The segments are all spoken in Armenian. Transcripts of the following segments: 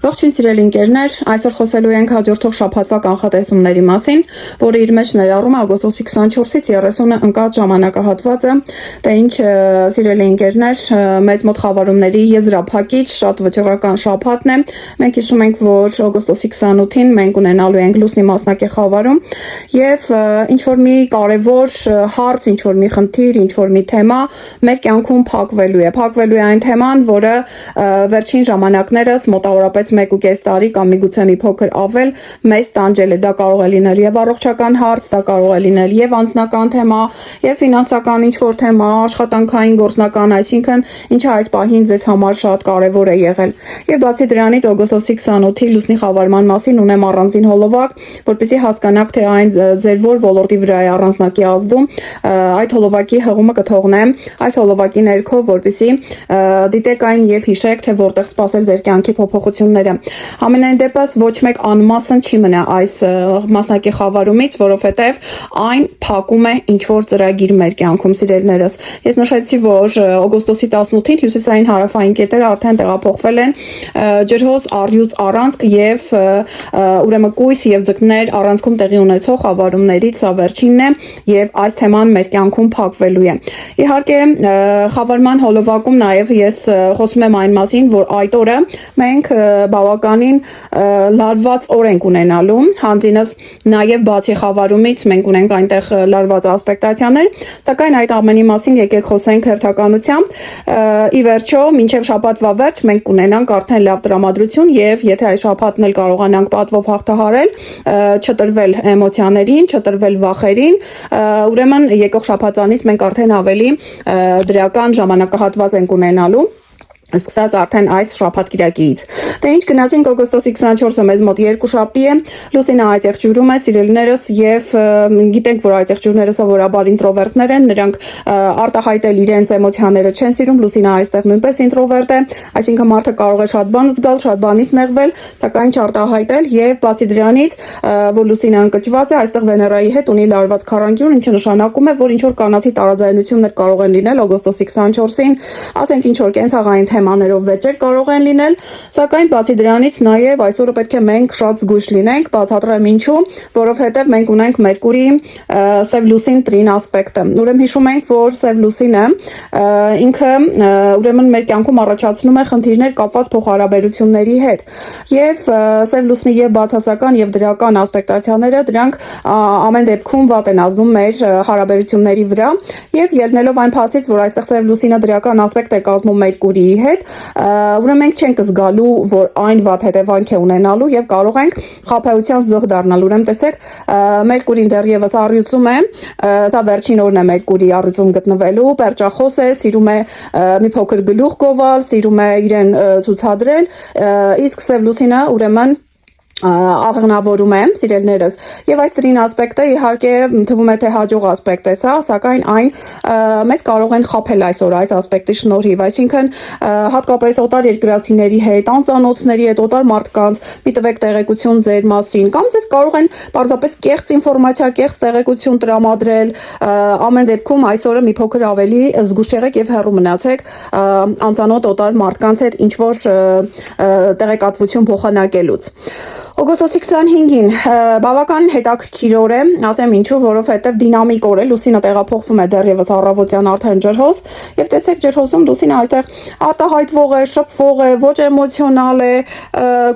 Ողջույն սիրելի ընկերներ, այսօր խոսելու ենք հաջորդող շաբաթվա կանխատեսումների մասին, որը իր մեջ ներառում է օգոստոսի 24-ից 30-ը ընկած ժամանակահատվածը, դե ինչ սիրելի ընկերներ, մեծ մոտ խավարումների եզրափակիչ, շատ վճռական շաբաթն է։ Մենք հիշում ենք, որ օգոստոսի 28-ին մենք ունենալու ենք լուսնի մասնակի խավարում եւ ինչ որ մի կարևոր հարց, ինչ որ մի խնդիր, ինչ որ մի թեմա մեր կյանքում փակվելու է։ Փակվելու է այն թեման, որը վերջին ժամանակներս մոտավորապես 1.5 տարի կամ միգուցե մի փոքր ավել մեզ տանջել է։ Դա կարող է լինել եւ առողջական հարց, դա կարող է լինել եւ անձնական թեմա, եւ ֆինանսական ինչ-որ թեմա, աշխատանքային, գործնական, այսինքն ինչը այս պահին ձեզ համար շատ կարեւոր է եղել։ Եվ բացի դրանից օգոստոսի 28-ի լուսնի խավարման մասին ունեմ առանձին հոլովակ, որպեսզի հասկանաք, թե այն ձեր որ ոլորտի վրա է առանձնակի ազդում, այդ հոլովակի հղումը կթողնեմ այս հոլովակի ներքո, որպեսզի դիտեք այն եւ հիշեք, թե որտեղ սպասել ձեր կյանքի փոփոխությունները։ Ամենայն դեպս ոչ մեկ անմասն չի մնա այս մասնակի խավարումից, որովհետև այն փակում է ինչ-որ ծրագիր մեր կյանքում, սիրելիներս։ Ես նշեցի, որ օգոստոսի 18-ին հյուսիսային հարավային կետերը արդեն տեղափոխվել են ջրհոս, առյուծ, առանցք եւ ուրեմն կույս եւ ձկներ առանցքում տեղի ունեցող խավարումներից սա վերջինն է եւ այս թեման մեր կյանքում փակվելու է։ Իհարկե, խավարման հոլովակում նաեւ ես խոսում եմ այն մասին, որ այդ օրը մենք բավականին լարված օր ենք ունենալու, հանդինս նաև բացի խավարումից մենք ունենք այնտեղ լարված ասպեկտացիաներ, սակայն այդ ամենի մասին եկեք խոսենք հերթականությամբ։ Ի վերջո, մինչև շաբաթվա վերջ մենք կունենանք արդեն լավ տրամադրություն եւ եթե այս շաբաթն էլ կարողանանք պատվով հաղթահարել, չտրվել էմոցիաներին, չտրվել վախերին, ուրեմն եկող շաբաթվանից մենք արդեն ավելի դրական ժամանակահատված ենք ունենալու սկսած արդեն այս շաբաթ-կիրակից։ Դե ինչ գնացինք օգոստոսի 24-ը մեզ մոտ երկուշաբթի է, լուսինը այծեղ ջուրում է, սիրելիներս, եւ գիտենք, որ այծեղ ջուրները սովորաբար ինտրովերտներ են, նրանք արտահայտել իրենց էմոցիաները չեն սիրում, լուսինը այստեղ նույնպես ինտրովերտ է, այսինքն մարդը կարող է շատ բան զգալ, շատ բանից նեղվել, սակայն չարտահայտել, եւ բացի դրանից, որ լուսինը ընկճված է, այստեղ Վեներայի հետ ունի լարված քառանկյուն, ինչը նշանակում է, որ ինչ որ կանացի տարաձայնություններ կարող են լինել օգոստոսի 24-ին, ասենք ինչ որ կենցաղային թեմաներով վեճեր կարող են լինել, սակայն բացի դրանից նաև այսօրը պետք է մենք շատ զգույշ լինենք, բացատրեմ ինչու, որովհետև մենք ունենք Մերկուրի սև լուսին տրին ասպեկտը։ Ուրեմն հիշում ենք, որ սև լուսինը ինքը ուրեմն մեր կյանքում առաջացնում է խնդիրներ կապված փոխհարաբերությունների հետ։ Եվ սև լուսնի եւ բացասական եւ դրական ասպեկտացիաները դրանք ամեն դեպքում վատ են ազդում մեր հարաբերությունների վրա եւ ելնելով այն փաստից, որ այստեղ սև լուսինը դրական ասպեկտ է կազմում Մերկուրիի հետ, ուրեմն մենք չենք զգալու, որ այն վատ հետևանք է ունենալու եւ կարող ենք խաբեության զոհ դառնալ։ Ուրեմն տեսեք, Մերկուրին դեռևս առյուծում է, սա վերջին օրն է Մերկուրի առյուծում գտնվելու, պերճախոս է, սիրում է մի փոքր գլուխ գովալ, սիրում է իրեն ցուցադրել, իսկ սև լուսինը ուրեմն աղեղնավորում է, սիրելիներս, եւ այս տրին ասպեկտը իհարկե թվում է թե հաջող ասպեկտ է սա, սակայն այն մեզ կարող են խաբել այսօր այս ասպեկտի շնորհիվ, այսինքն հատկապես օտար երկրացիների հետ, անծանոթների հետ, օտար մարդկանց մի տվեք տեղեկություն ձեր մասին, կամ ձեզ կարող են պարզապես կեղծ ինֆորմացիա, կեղծ տեղեկություն տրամադրել, ամեն դեպքում այսօրը մի փոքր ավելի զգուշ եղեք եւ հեռու մնացեք անծանոթ օտար մարդկանց հետ ինչ որ տեղեկատվություն փոխանակելուց։ Օգոստոսի 25-ին բավական հետաքրքիր օր է, ասեմ ինչու, որովհետև դինամիկ օր է, լուսինը տեղափոխվում է դեռևս առավոտյան արդեն ջրհոս, եւ տեսեք ջրհոսում լուսինը այստեղ արտահայտվող է, շփվող է, ոչ էմոցիոնալ է,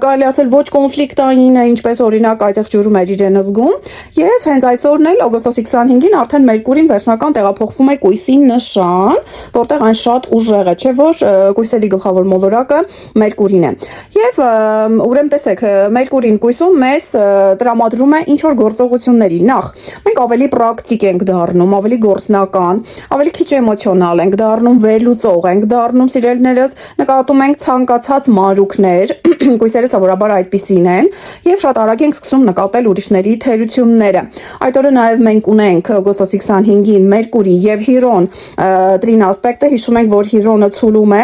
կարելի ասել ոչ կոնֆլիկտային է, ինչպես օրինակ այստեղ ջուրում էր իրեն զգում, եւ հենց այսօրն էլ օգոստոսի 25-ին արդեն Մերկուրին վերջնական տեղափոխվում է Կույսի նշան, որտեղ այն շատ ուժեղ է, չէ՞ որ Կույսերի գլխավոր մոլորակը Մերկուրին է։ Եվ ուրեմն տեսեք, Մերկուրին Կույսում մեզ տրամադրում է ինչ որ գործողությունների։ Նախ մենք ավելի պրակտիկ ենք դառնում, ավելի գործնական, ավելի քիչ էմոցիոնալ ենք դառնում, վերլուծող ենք դառնում, սիրելիներս, նկատում ենք ցանկացած մանրուքներ, Կույսերը սովորաբար այդպիսին են, եւ շատ արագ ենք սկսում նկատել ուրիշների թերությունները։ Այդ օրը նաեւ մենք ունենք օգոստոսի 25-ին Մերկուրի եւ Հիրոն տրին ասպեկտը, հիշում ենք, որ Հիրոնը ցուլում է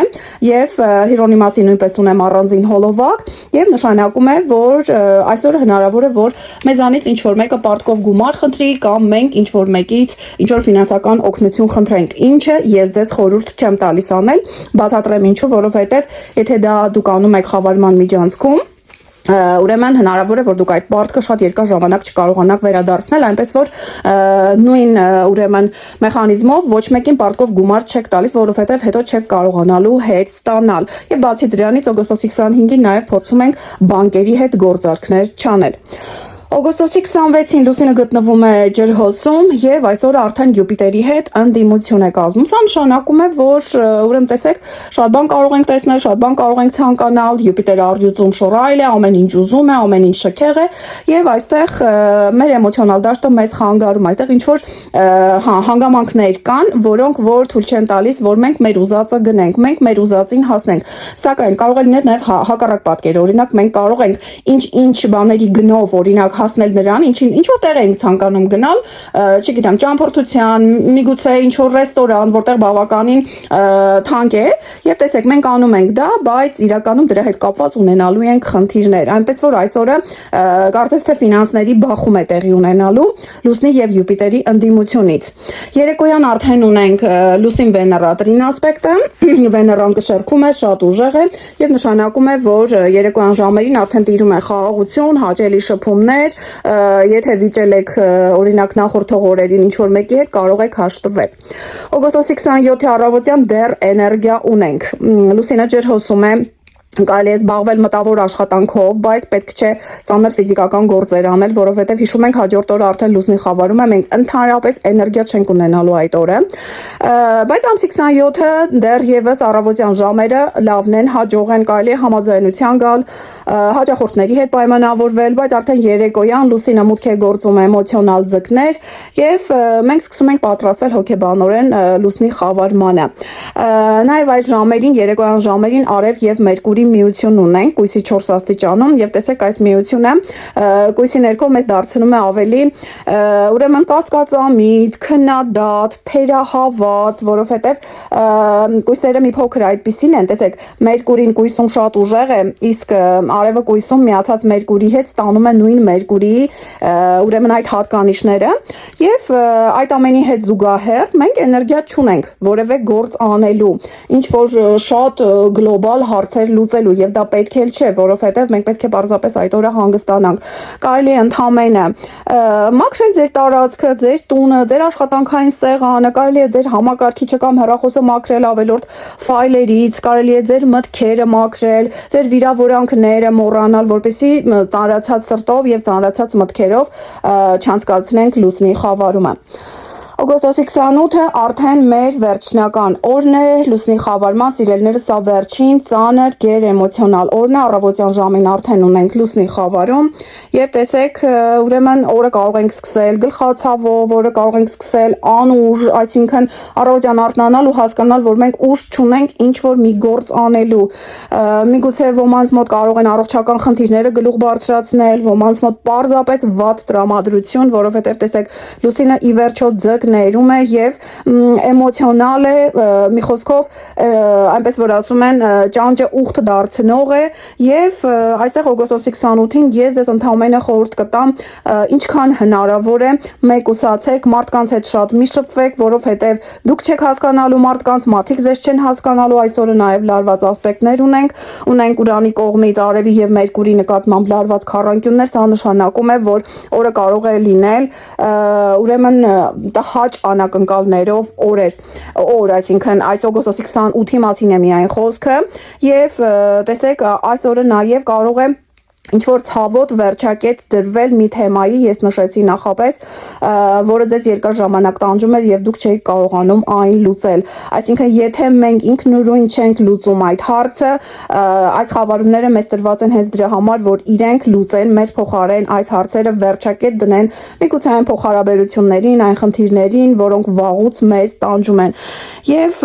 եւ Հիրոնի մասին նույնպես ունեմ առանձին հոլովակ եւ նշանակում է, որ այսօր հնարավոր է, որ մեզանից ինչ-որ մեկը պարտքով գումար խնդրի կամ մենք ինչ-որ մեկից ինչ-որ ֆինանսական օգնություն խնդրենք, ինչը ես ձեզ խորհուրդ չեմ տալիս անել, բացատրեմ ինչու, որովհետև եթե դա դուք անում եք խավարման միջանցքում, ուրեմն հնարավոր է, որ դուք այդ պարտքը շատ երկար ժամանակ չկարողանաք վերադարձնել, այնպես որ նույն ուրեմն մեխանիզմով ոչ մեկին պարտքով գումար չեք տալիս, որովհետև հետո չեք կարողանալու հետ ստանալ։ Եվ բացի դրանից օգոստոսի 25-ին նաև փորձում ենք բանկերի հետ գործարքներ չանել։ Օգոստոսի 26-ին Լուսինը գտնվում է ջրհոսում եւ այսօր արդեն Յուպիտերի հետ ընդդիմություն է կազմում։ Սա նշանակում է, որ ուրեմն տեսեք, շատ բան կարող ենք տեսնել, շատ բան կարող ենք ցանկանալ, Յուպիտերը առյուծում շորայել է, ամեն ինչ ուզում է, ամեն ինչ շքեղ է եւ այստեղ մեր էմոցիոնալ դաշտը մեզ խանգարում, այստեղ ինչ որ հանգամանքներ կան, որոնք որ թույլ չեն տալիս, որ մենք մեր ուզածը գնենք, մենք մեր ուզածին հասնենք։ Սակայն կարող է լինել նաեւ հակառակ պատկերը, օրինակ մենք կարող ենք ինչ բաների գնով, օրինակ հասնել նրան, ինչ որ տեղ ենք ցանկանում գնալ, չգիտեմ, ճամփորդության, միգուցե ինչ որ ռեստորան, որտեղ բավականին թանկ է, եւ տեսեք, մենք անում ենք դա, բայց իրականում դրա հետ կապված ունենալու ենք խնդիրներ։ Այնպես որ այսօրը կարծես թե ֆինանսների բախում է տեղի ունենալու Լուսնի եւ Յուպիտերի ընդդիմությունից։ Երեկոյան արդեն ունենք Լուսին Վեներա տրին ասպեկտը, Վեներան կշեռքում է, շատ ուժեղ է եւ նշանակում է, որ երեկոյան ժամերին արդեն տիրում է խաղաղություն, հաճելի շփումներ, եթե վիճել եք օրինակ նախորդող օրերին ինչ-որ մեկի հետ կարող եք հաշտվել։ Օգոստոսի 27-ի առավոտյան դեռ էներգիա ունենք։ Լուսինը ջրհոսում է, կարելի է զբաղվել մտավոր աշխատանքով, բայց պետք չէ ծանր ֆիզիկական գործեր անել, որովհետև հիշում ենք հաջորդ օրը արդեն Լուսնի խավարում է, մենք ընդհանրապես էներգիա չենք ունենալու այդ օրը։ Բայց ամսի 27-ը դեռևս առավոտյան ժամերը լավն են, հաջող են, կարելի է համաձայնության գալ, հաճախորդների հետ պայմանավորվել, բայց արդեն երեկոյան Լուսինը մուտք է գործում էմոցիոնալ ձկներ եւ մենք սկսում ենք պատրաստվել հոգեբանորեն Լուսնի խավարմանը։ Նաեւ այդ ժամերին, երեկոյան ժամերին արև եւ Մերկուրի միություն ունենք կույսի 4 աստիճանում եւ տեսեք այս միությունը կույսի ներքո մեզ դարձնում է ավելի ուրեմն կասկածամիտ, քննադատ, թերահավատ, որովհետեւ կույսերը մի փոքր այդպիսին են, տեսեք, Մերկուրին կույսում շատ ուժեղ է, իսկ արևը կույսում միացած Մերկուրի հետ ստանում է նույն Մերկուրիի ուրեմն այդ հատկանիշները եւ այդ ամենի հետ զուգահեռ մենք էներգիա չունենք որևէ գործ անելու, ինչ որ շատ գլոբալ հարցեր լուծելու եւ դա պետք էլ չէ, որովհետեւ մենք պետք է պարզապես այդ օրը հանգստանանք։ Կարելի է ընդհանրապես մաքրել ձեր տարածքը, ձեր տունը, ձեր աշխատանքային սեղանը, կարելի է ձեր համակարգիչը կամ հեռախոսը մաքրել ավելորդ ֆայլերից, կարելի է ձեր մտքերը մաքրել, ձեր վիրավորանքները մոռանալ, որպեսզի ծանրացած սրտով եւ ծանրացած մտքերով չանցկացնենք Լուսնի խավարումը։ Օգոստոսի 28-ը արդեն մեր վերջնական օրն է Լուսնի խավարման, սիրելիներս, սա վերջին ծանր գեր էմոցիոնալ օրն է, առավոտյան ժամին արդեն ունենք Լուսնի խավարում եւ տեսեք, ուրեմն օրը կարող ենք սկսել գլխացավով, օրը կարող ենք սկսել անուժ, այսինքն առավոտյան արթնանալ ու հասկանալ, որ մենք ուժ չունենք ինչ որ մի գործ անելու։ Միգուցե ոմանց մոտ կարող են առողջական խնդիրները գլուխ բարձրացնել, ոմանց մոտ պարզապես վատ տրամադրություն, որովհետեւ տեսեք, Լուսինը ի վերջո ձգ ներում է եւ էմոցիոնալ է, մի խոսքով այնպես որ ասում են ճանճը ուխտ դարձնող է եւ այստեղ օգոստոսի 28-ին ես ձեզ ընդհանրապես խորհուրդ կտամ ինչքան հնարավոր է մեկուսացեք, մարդկանց հետ շատ մի շփվեք, որովհետեւ դուք չեք հասկանալու մարդկանց, մարդիկ ձեզ չեն հասկանալու, այսօրը նաեւ լարված ասպեկտներ ունենք Ուրանի կողմից արևի եւ Մերկուրի նկատմամբ լարված քառանկյուններ, սա նշանակում է, որ օրը կարող է լինել ուրեմն հաճ անակնկալներով օր, այսինքն այս օգոստոսի 28-ի մասին է միայն խոսքը եւ տեսեք այս օրը նաեւ կարող է ինչ որ ցավոտ վերջակետ դրվել մի թեմայի, ես նշեցի նախապես, որը ձեզ երկար ժամանակ տանջում էր եւ դուք չէիք կարողանում այն լուծել։ Այսինքն, եթե մենք ինքնուրույն չենք լուծում այդ հարցը, այս խավարումները մեզ տրված են հենց դրա համար, որ իրենք լուծեն մեր փոխարեն այս հարցերը վերջակետ դնեն միգուցե այն փոխհարաբերություններին, այն խնդիրներին, որոնք վաղուց մեզ տանջում են։ Եվ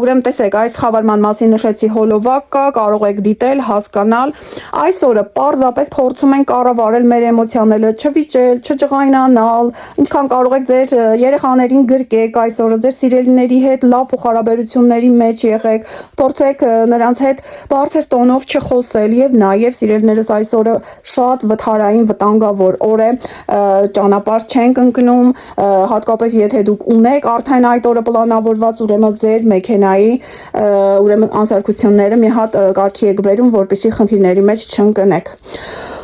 ուրեմն տեսեք, այս խավարման մասին նշեցի հոլովակ կա, կարող եք դիտել, հասկանալ։ Այս օրը պարզ պարզապես փորձում ենք կառավարել մեր էմոցիաները, չվիճել, չջղայնանալ, ինչքան կարող եք ձեր երեխաներին գրկեք այսօրը, ձեր սիրելիների հետ լավ փոխհարաբերությունների մեջ եղեք, փորձեք նրանց հետ բարձր տոնով չխոսել եւ նաեւ սիրելիներս այսօրը շատ վթարային վտանգավոր օր է, ճանապարհ չենք ընկնում, հատկապես եթե դուք ունեք արդեն այդ օրը պլանավորված, ուրեմն ձեր մեքենայի ուրեմն անսարքությունները մի հատ կարգի եք բերում, որպեսզի խնդիրների մեջ չընկնեք։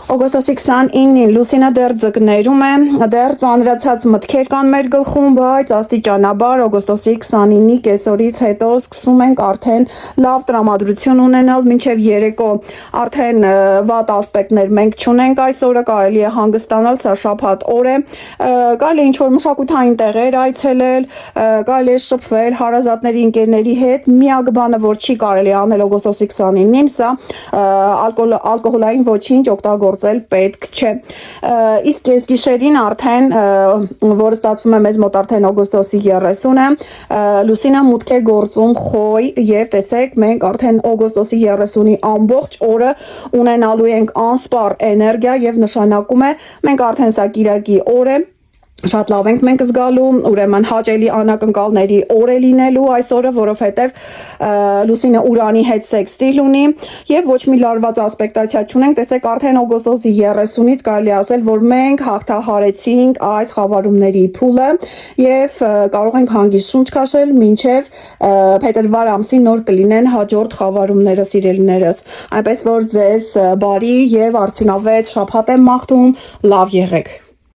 Օգոստոսի 29-ին Լուսինը դեռ ձկներում է, դեռ ծանրացած մտքեր կան մեր գլխում, բայց աստիճանաբար օգոստոսի 29-ի կեսօրից հետո սկսում ենք արդեն լավ տրամադրություն ունենալ, մինչև երեկո արդեն վատ ասպեկտներ մենք չունենք այս օրը, կարելի է հանգստանալ, սա շաբաթ օր է, կարելի է ինչ-որ մշակութային տեղեր այցելել, կարելի է շփվել հարազատների, ընկերների հետ, միակ բանը, որ չի կարելի անել օգոստոսի 29-ին, սա ալկոհոլային ոչինչ օգտագործել պետք չէ։ Իսկ կեսգիշերին արդեն, որը ստացվում է մեզ մոտ արդեն օգոստոսի 30-ը, Լուսինը մուտք է գործում Խոյ եւ տեսեք, մենք արդեն օգոստոսի 30-ի ամբողջ օրը ունենալու ենք անսպառ էներգիա եւ նշանակում է մենք արդեն սա կիրակի օր է, շատ լավ ենք մենք զգալու, ուրեմն հաճելի անակնկալների օր է լինելու այս օրը, որովհետև Լուսինը Ուրանի հետ սեքստիլ ունի եւ ոչ մի լարված ասպեկտացիա չունենք, տեսեք արդեն օգոստոսի 30-ից կարելի ասել, որ մենք հաղթահարեցինք այս խավարումների փուլը եւ կարող ենք հանգիստ շունչ քաշել մինչեւ փետրվար ամսին նոր կլինեն հաջորդ խավարումները, սիրելիներս, այնպես որ ձեզ բարի եւ արդյունավետ շաբաթ եմ մաղթում, լավ եղեք։